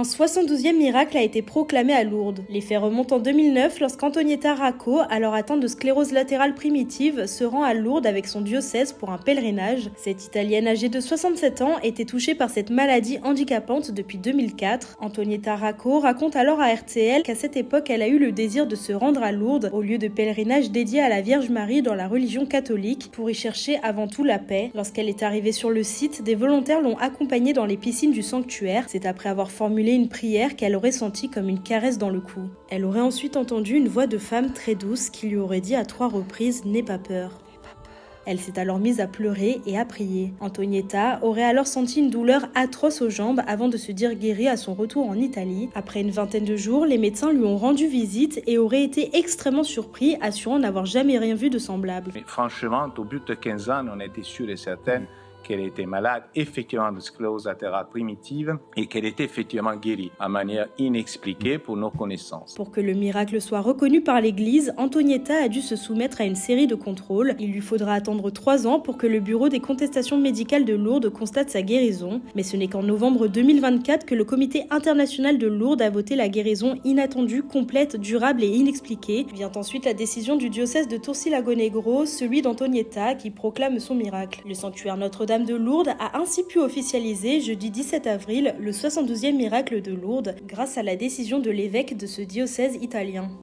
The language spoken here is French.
Un 72e miracle a été proclamé à Lourdes. Les faits remontent en 2009 lorsqu'Antonietta Racco, alors atteinte de sclérose latérale primitive, se rend à Lourdes avec son diocèse pour un pèlerinage. Cette Italienne âgée de 67 ans était touchée par cette maladie handicapante depuis 2004. Antonietta Racco raconte alors à RTL qu'à cette époque, elle a eu le désir de se rendre à Lourdes au lieu de pèlerinage dédié à la Vierge Marie dans la religion catholique pour y chercher avant tout la paix. Lorsqu'elle est arrivée sur le site, des volontaires l'ont accompagnée dans les piscines du sanctuaire. C'est après avoir formulé une prière qu'elle aurait sentie comme une caresse dans le cou. Elle aurait ensuite entendu une voix de femme très douce qui lui aurait dit à 3 reprises « N'aie pas peur ». Elle s'est alors mise à pleurer et à prier. Antonietta aurait alors senti une douleur atroce aux jambes avant de se dire guérie à son retour en Italie. Après une vingtaine de jours, les médecins lui ont rendu visite et auraient été extrêmement surpris, assurant n'avoir jamais rien vu de semblable. Mais franchement, au bout de 15 ans, on était sûr et certain qu'elle était malade effectivement de sclérose latérale primitive et qu'elle était effectivement guérie, à manière inexpliquée pour nos connaissances. Pour que le miracle soit reconnu par l'Église, Antonietta a dû se soumettre à une série de contrôles. Il lui faudra attendre 3 ans pour que le bureau des contestations médicales de Lourdes constate sa guérison. Mais ce n'est qu'en novembre 2024 que le comité international de Lourdes a voté la guérison inattendue, complète, durable et inexpliquée. Vient ensuite la décision du diocèse de Tourcy-Lago Negro, celui d'Antonietta, qui proclame son miracle. Le sanctuaire Notre-Dame de Lourdes a ainsi pu officialiser jeudi 17 avril le 72e miracle de Lourdes grâce à la décision de l'évêque de ce diocèse italien.